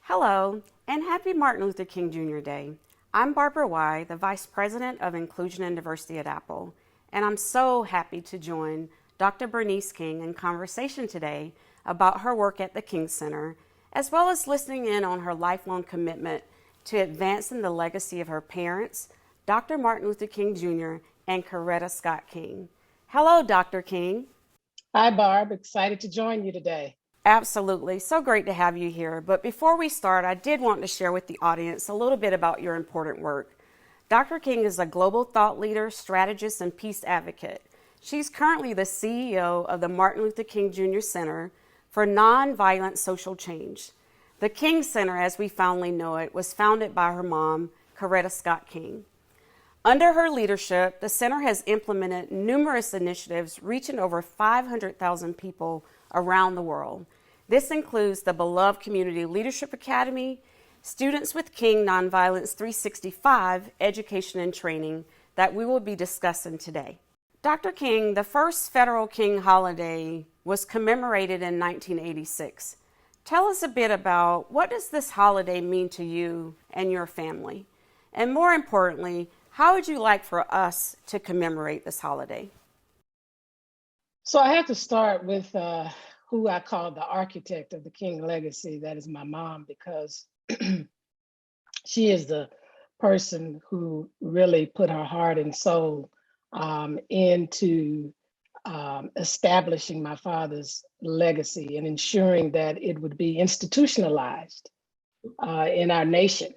Hello, and happy Martin Luther King Jr. Day. I'm Barbara Whye, the Vice President of Inclusion and Diversity at Apple, and I'm so happy to join Dr. Bernice King in conversation today about her work at the King Center, as well as listening in on her lifelong commitment to advancing the legacy of her parents, Dr. Martin Luther King Jr. and Coretta Scott King. Hello, Dr. King. Hi, Barb. Excited to join you today. Absolutely. So great to have you here. But before we start, I did want to share with the audience a little bit about your important work. Dr. King is a global thought leader, strategist, and peace advocate. She's currently the CEO of the Martin Luther King Jr. Center for Nonviolent Social Change. The King Center, as we fondly know it, was founded by her mom, Coretta Scott King. Under her leadership, the center has implemented numerous initiatives reaching over 500,000 people around the world. This includes the beloved Community Leadership Academy, Students with King Nonviolence 365 education and training that we will be discussing today. Dr. King, the first federal King holiday was commemorated in 1986. Tell us a bit about what does this holiday mean to you and your family? And more importantly, how would you like for us to commemorate this holiday? So I have to start with who I call the architect of the King legacy. That is my mom, because she is the person who really put her heart and soul into establishing my father's legacy and ensuring that it would be institutionalized in our nation.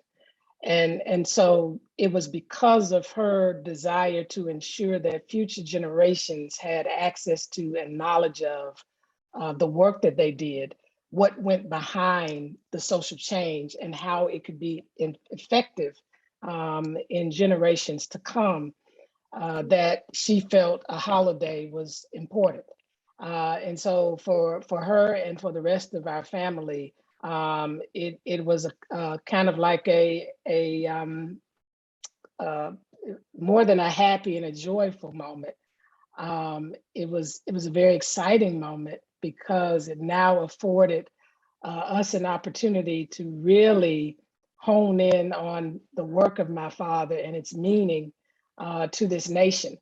And so it was because of her desire to ensure that future generations had access to and knowledge of the work that they did, what went behind the social change and how it could be effective in generations to come, that she felt a holiday was important. And so for her and for the rest of our family, it was a kind of like more than a happy and a joyful moment. It was a very exciting moment because it now afforded us an opportunity to really hone in on the work of my father and its meaning to this nation.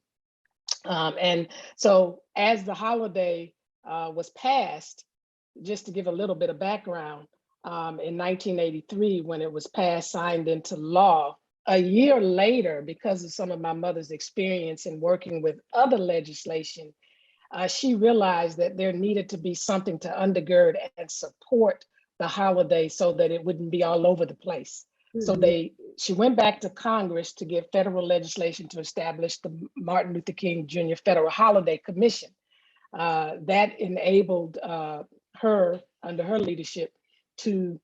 And so as the holiday was passed, just to give a little bit of background, in 1983, when it was passed, signed into law, a year later, because of some of my mother's experience in working with other legislation, she realized that there needed to be something to undergird and support the holiday so that it wouldn't be all over the place. Mm-hmm. So she went back to Congress to get federal legislation to establish the Martin Luther King Jr. Federal Holiday Commission. That enabled her, under her leadership, to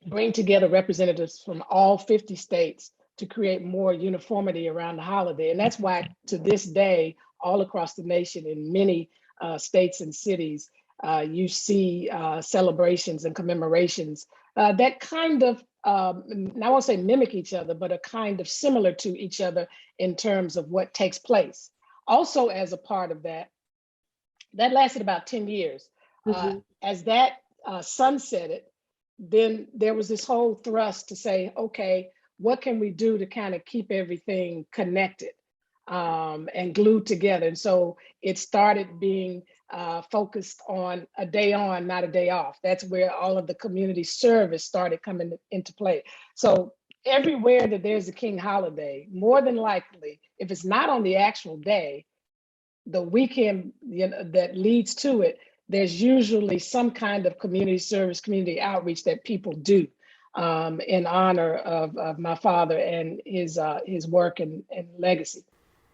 bring together representatives from all 50 states to create more uniformity around the holiday. And that's why to this day, all across the nation in many states and cities, you see celebrations and commemorations that kind of, I won't say mimic each other, but are kind of similar to each other in terms of what takes place. Also, as a part of that lasted about 10 years. Mm-hmm. As that sunsetted, then there was this whole thrust to say, okay, what can we do to kind of keep everything connected and glued together? And so it started being focused on a day on, not a day off. That's where all of the community service started coming into play. So everywhere that there's a King holiday, more than likely, if it's not on the actual day, the weekend that leads to it, there's usually some kind of community service, community outreach that people do in honor of my father and his work and legacy.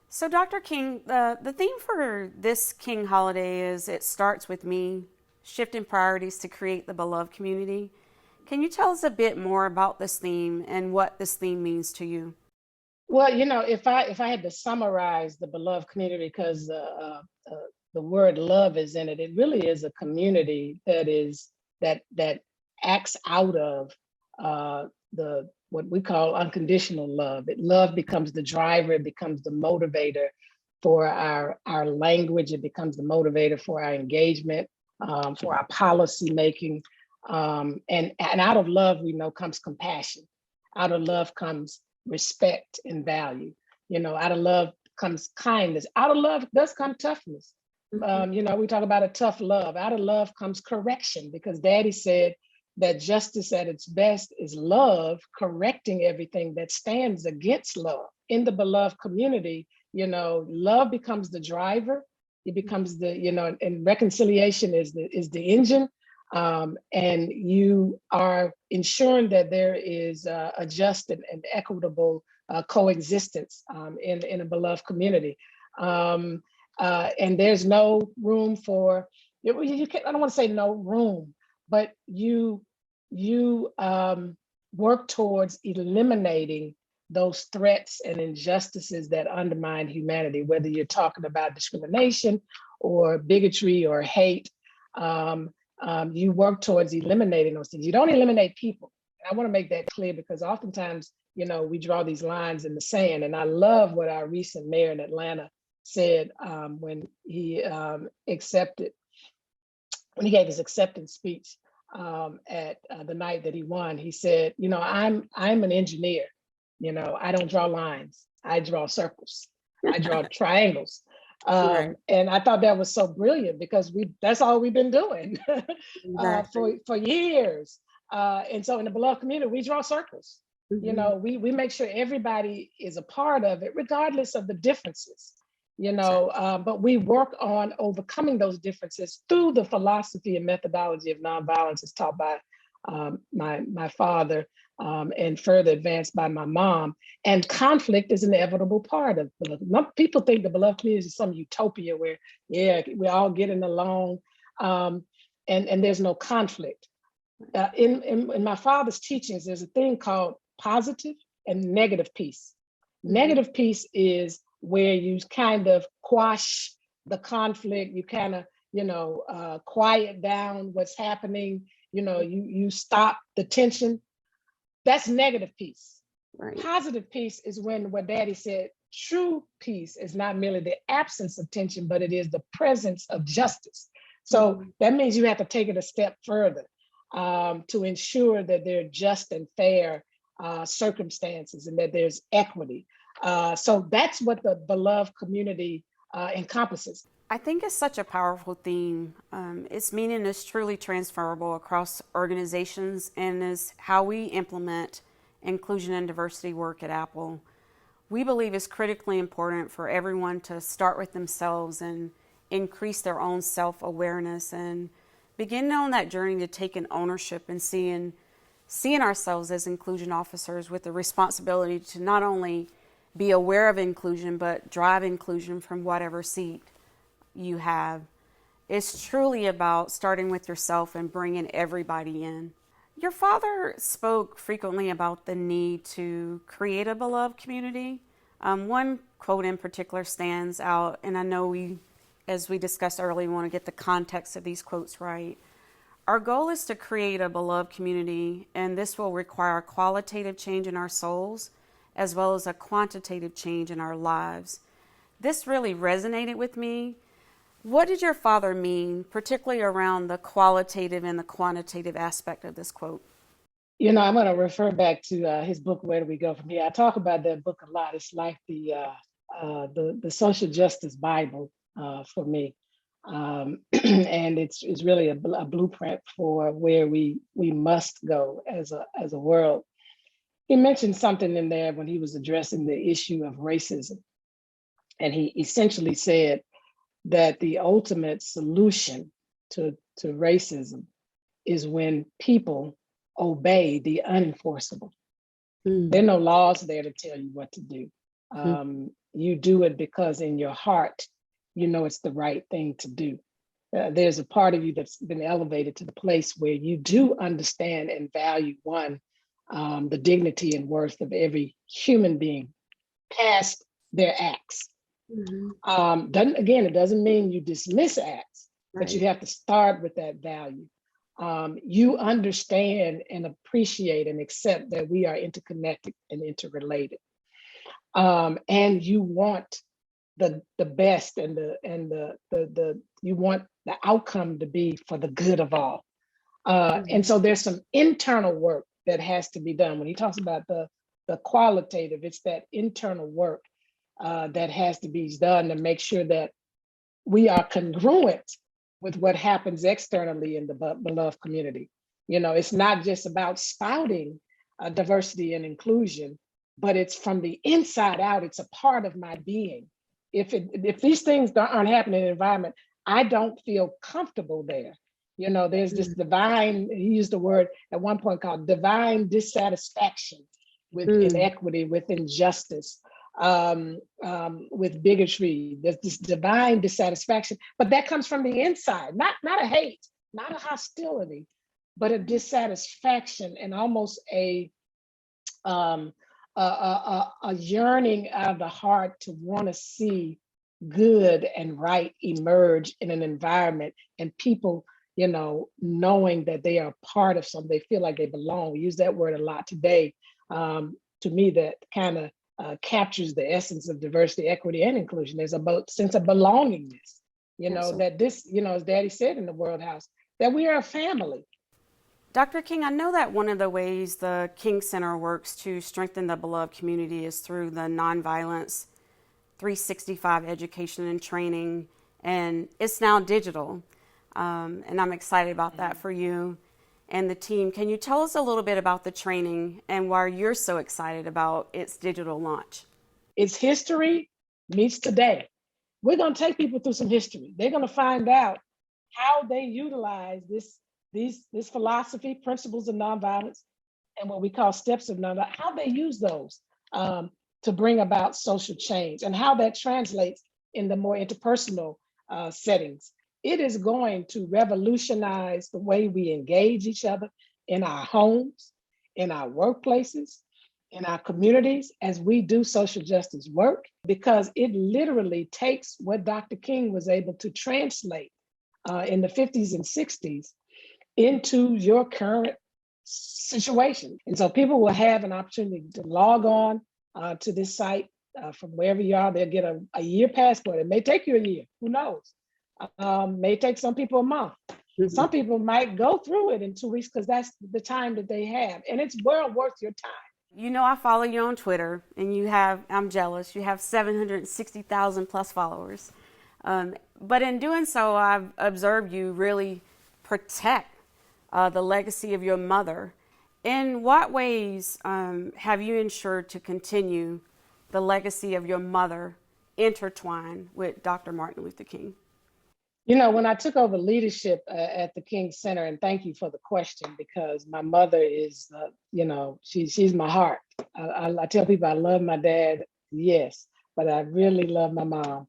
So, Dr. King, the theme for this King holiday is "It Starts With Me," shifting priorities to create the beloved community. Can you tell us a bit more about this theme and what this theme means to you? Well, if I had to summarize the beloved community, because the word love is in it, it really is a community that acts out of the what we call unconditional love. Love becomes the driver, it becomes the motivator for our language, it becomes the motivator for our engagement, for our policy making. And out of love, we know, comes compassion. Out of love comes respect and value. Out of love comes kindness. Out of love does come toughness. We talk about a tough love. Out of love comes correction, because Daddy said that justice at its best is love correcting everything that stands against love. In the beloved community, love becomes the driver. It becomes and reconciliation is the engine. And you are ensuring that there is a just and equitable coexistence in a beloved community. And there's no room for, I don't want to say no room, but you work towards eliminating those threats and injustices that undermine humanity, whether you're talking about discrimination or bigotry or hate. You work towards eliminating those things. You don't eliminate people. I want to make that clear, because oftentimes, we draw these lines in the sand. And I love what our recent mayor in Atlanta said when he gave his acceptance speech at the night that he won. He said, I'm an engineer. I don't draw lines. I draw circles. I draw triangles. Right. And I thought that was so brilliant, because that's all we've been doing for years. And so in the beloved community, we draw circles. We make sure everybody is a part of it, regardless of the differences. But we work on overcoming those differences through the philosophy and methodology of nonviolence as taught by my father, and further advanced by my mom. And conflict is an inevitable part of beloved. People think the beloved community is some utopia where, we're all getting along, and there's no conflict. In my father's teachings, there's a thing called positive and negative peace. Negative peace is where you kind of quash the conflict, you kind of, quiet down what's happening, you stop the tension. That's negative peace. Right. Positive peace is when, what Daddy said, true peace is not merely the absence of tension, but it is the presence of justice. So that means you have to take it a step further to ensure that there are just and fair circumstances and that there's equity. So that's what the beloved community encompasses. I think it's such a powerful theme. Its meaning is truly transferable across organizations and is how we implement inclusion and diversity work at Apple. We believe it's critically important for everyone to start with themselves and increase their own self-awareness and begin on that journey to take an ownership and seeing ourselves as inclusion officers with the responsibility to not only be aware of inclusion, but drive inclusion from whatever seat you have. It's truly about starting with yourself and bringing everybody in. Your father spoke frequently about the need to create a beloved community. One quote in particular stands out, and I know as we discussed earlier, we want to get the context of these quotes right. Our goal is to create a beloved community, and this will require a qualitative change in our souls, as well as a quantitative change in our lives. This really resonated with me. What did your father mean, particularly around the qualitative and the quantitative aspect of this quote? I'm going to refer back to his book, Where Do We Go From Here? I talk about that book a lot. It's like the social justice Bible for me. And it's really a blueprint for where we must go as a world. He mentioned something in there when he was addressing the issue of racism. And he essentially said that the ultimate solution to racism is when people obey the unenforceable. There are no laws there to tell you what to do. You do it because in your heart, it's the right thing to do. There's a part of you that's been elevated to the place where you do understand and value the dignity and worth of every human being past their acts. It doesn't mean you dismiss acts, but you have to start with that value. You understand and appreciate and accept that we are interconnected and interrelated. And you want the best and you want the outcome to be for the good of all. And so there's some internal work that has to be done. When he talks about the qualitative, it's that internal work that has to be done to make sure that we are congruent with what happens externally in the beloved community. You know, it's not just about spouting diversity and inclusion, but it's from the inside out. It's a part of my being. If these things aren't happening in the environment, I don't feel comfortable there. You know, there's this divine, he used the word at one point called divine dissatisfaction with inequity, with injustice, with bigotry. There's this divine dissatisfaction, but that comes from the inside, not a hate, not a hostility, but a dissatisfaction and almost a yearning out of the heart to want to see good and right emerge in an environment, and people, you know, knowing that they are part of something, they feel like they belong. We use that word a lot today. To me, that kind of captures the essence of diversity, equity, and inclusion. There's a sense of belongingness, you know, that this, you know, as Daddy said in the World House, that we are a family. Dr. King, I know that one of the ways the King Center works to strengthen the beloved community is through the nonviolence 365 education and training, and it's now digital. And I'm excited about that for you and the team. Can you tell us a little bit about the training and why you're so excited about its digital launch? It's history meets today. We're going to take people through some history. They're going to find out how they utilize this philosophy, principles of nonviolence, and what we call steps of nonviolence, how they use those to bring about social change, and how that translates in the more interpersonal settings. It is going to revolutionize the way we engage each other in our homes, in our workplaces, in our communities as we do social justice work, because it literally takes what Dr. King was able to translate in the 50s and 60s into your current situation. And so people will have an opportunity to log on to this site from wherever you are. They'll get a year passport. It may take you a year, who knows? May take some people a month. Some people might go through it in 2 weeks because that's the time that they have. And it's well worth your time. You know, I follow you on Twitter, and you have, I'm jealous, you have 760,000 plus followers. But in doing so, I've observed you really protect the legacy of your mother. In what ways have you ensured to continue the legacy of your mother intertwined with Dr. Martin Luther King? You know, when I took over leadership at the King Center, and thank you for the question, because my mother is, you know, she's my heart. I tell people I love my dad, yes, but I really love my mom.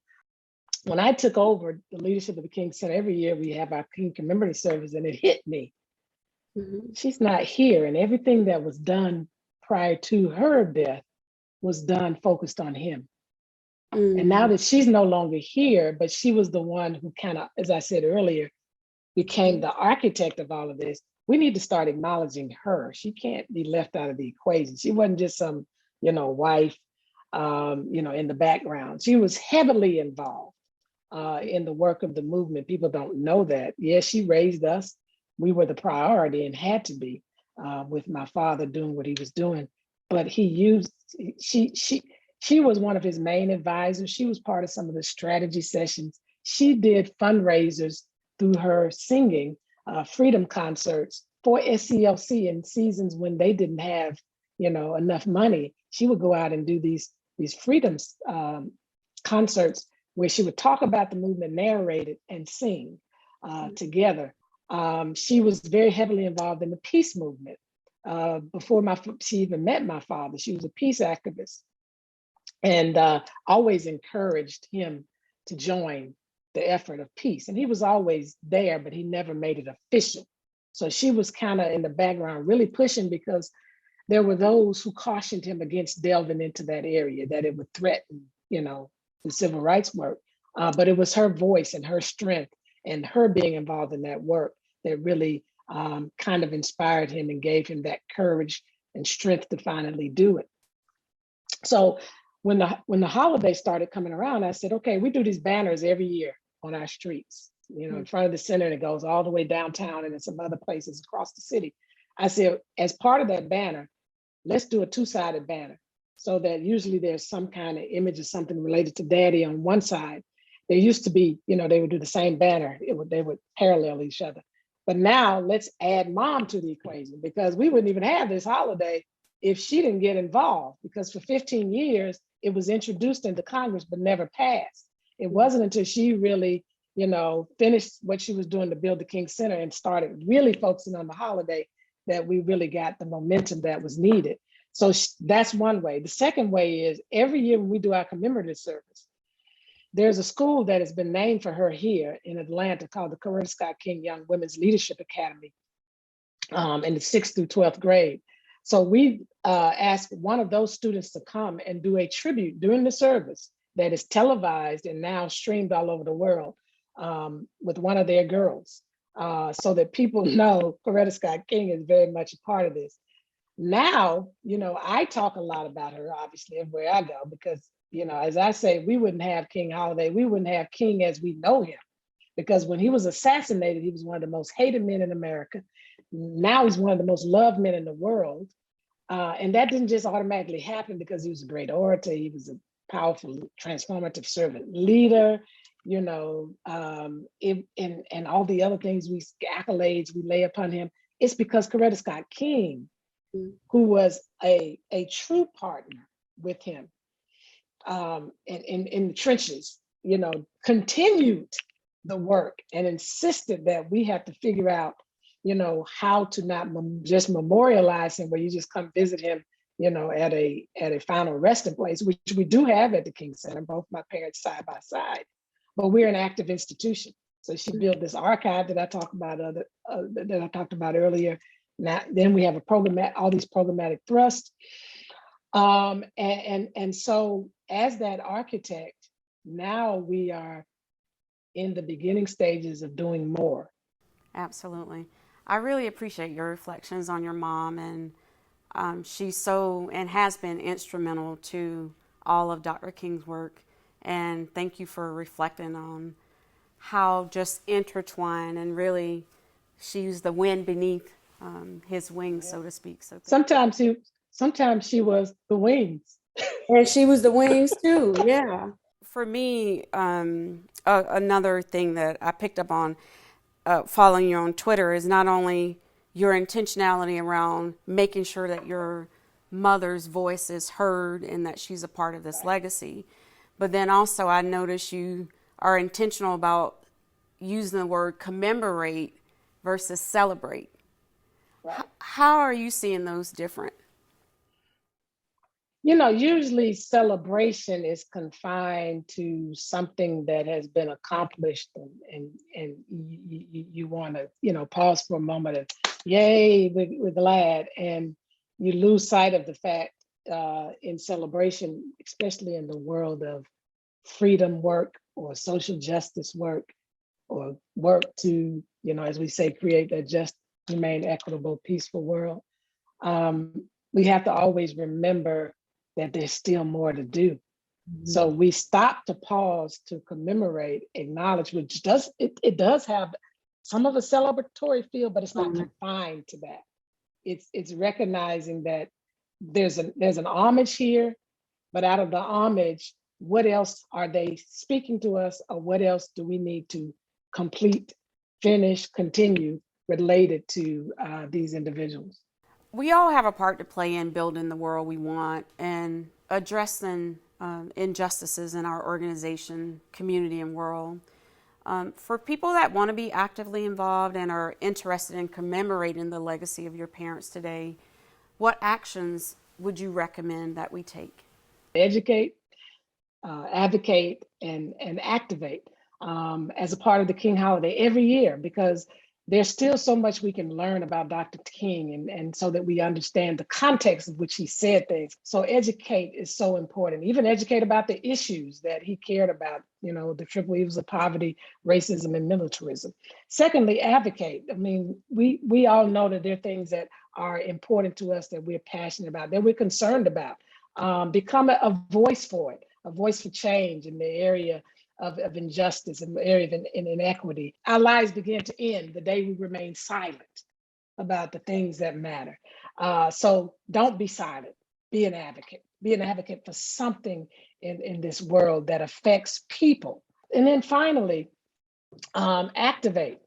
When I took over the leadership of the King Center, every year we have our King Commemoration service, and it hit me. She's not here, and everything that was done prior to her death was done focused on him. And now that she's no longer here, but she was the one who kind of, as I said earlier, became the architect of all of this, we need to start acknowledging her. She can't be left out of the equation. She wasn't just some, you know, wife, you know, in the background. She was heavily involved in the work of the movement. People don't know that. Yes, she raised us. We were the priority and had to be, with my father doing what he was doing. But she was one of his main advisors. She was part of some of the strategy sessions. She did fundraisers through her singing, freedom concerts for SCLC in seasons when they didn't have, you know, enough money. She would go out and do these freedom concerts where she would talk about the movement, narrate it, and sing together. She was very heavily involved in the peace movement. Before she even met my father, she was a peace activist, and always encouraged him to join the effort of peace. And he was always there, but he never made it official. So she was kind of in the background, really pushing, because there were those who cautioned him against delving into that area, that it would threaten, you know, the civil rights work. But it was her voice and her strength and her being involved in that work that really kind of inspired him and gave him that courage and strength to finally do it. So when the holiday started coming around, I said, okay, we do these banners every year on our streets. in front of the center, and it goes all the way downtown and in some other places across the city. I said, as part of that banner, let's do a two-sided banner, so that usually there's some kind of image or something related to daddy on one side. There used to be, they would do the same banner. They would parallel each other. But now let's add mom to the equation, because we wouldn't even have this holiday if she didn't get involved, because for 15 years, it was introduced into Congress, but never passed. It wasn't until she really, finished what she was doing to build the King Center and started really focusing on the holiday that we really got the momentum that was needed. So that's one way. The second way is every year when we do our commemorative service, there's a school that has been named for her here in Atlanta called the Coretta Scott King Young Women's Leadership Academy in the 6th through 12th grade. So we asked one of those students to come and do a tribute during the service that is televised and now streamed all over the world with one of their girls, so that people know Coretta Scott King is very much a part of this. Now, I talk a lot about her, obviously, everywhere I go, because, as I say, we wouldn't have King Holiday, we wouldn't have King as we know him, because when he was assassinated, he was one of the most hated men in America. Now he's one of the most loved men in the world. And that didn't just automatically happen because he was a great orator. He was a powerful, transformative servant leader, and all the other things, accolades we lay upon him. It's because Coretta Scott King, who was a true partner with him in the trenches, continued the work and insisted that we have to figure out, how to not just memorialize him, where you just come visit him, at a final resting place, which we do have at the King Center, both my parents side by side, but we're an active institution. So she built this archive that I talked about earlier. Now, then we have all these programmatic thrusts. And so as that architect, now we are in the beginning stages of doing more. Absolutely. I really appreciate your reflections on your mom, and she's so and has been instrumental to all of Dr. King's work. And thank you for reflecting on how just intertwined and really she's the wind beneath his wings, so to speak. So sometimes she was the wings. And she was the wings too, yeah. For me, another thing that I picked up on following you on Twitter is not only your intentionality around making sure that your mother's voice is heard and that she's a part of this legacy, but then also I notice you are intentional about using the word commemorate versus celebrate. Right. How are you seeing those different? Usually celebration is confined to something that has been accomplished, and you want to, pause for a moment and yay, we're glad. And you lose sight of the fact in celebration, especially in the world of freedom work or social justice work, or work to, as we say, create a just, humane, equitable, peaceful world. We have to always remember that there's still more to do. Mm-hmm. So we stop to pause to commemorate, acknowledge, which does have some of a celebratory feel, but it's not confined to that. It's recognizing that there's an homage here, but out of the homage, what else are they speaking to us, or what else do we need to complete, finish, continue related to these individuals? We all have a part to play in building the world we want and addressing injustices in our organization, community, and world. For people that want to be actively involved and are interested in commemorating the legacy of your parents today, what actions would you recommend that we take? Educate, advocate, and activate as a part of the King holiday every year, because there's still so much we can learn about Dr. King, and so that we understand the context of which he said things. So educate is so important. Even educate about the issues that he cared about, the triple evils of poverty, racism, and militarism. Secondly, advocate. I mean, we all know that there are things that are important to us, that we're passionate about, that we're concerned about. Become a voice for it, a voice for change in the area of injustice and area of inequity, our lives begin to end the day we remain silent about the things that matter. So don't be silent. Be an advocate. Be an advocate for something in this world that affects people. And then finally, activate.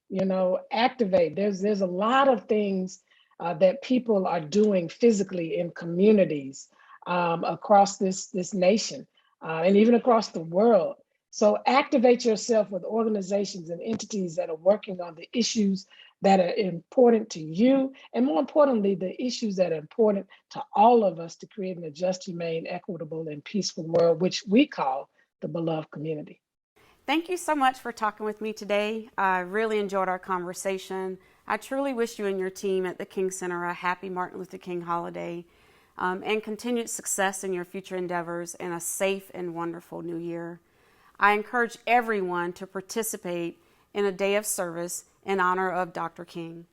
Activate. There's a lot of things that people are doing physically in communities across this nation and even across the world. So activate yourself with organizations and entities that are working on the issues that are important to you, and more importantly, the issues that are important to all of us to create a just, humane, equitable, and peaceful world, which we call the beloved community. Thank you so much for talking with me today. I really enjoyed our conversation. I truly wish you and your team at the King Center a happy Martin Luther King holiday and continued success in your future endeavors and a safe and wonderful new year. I encourage everyone to participate in a day of service in honor of Dr. King.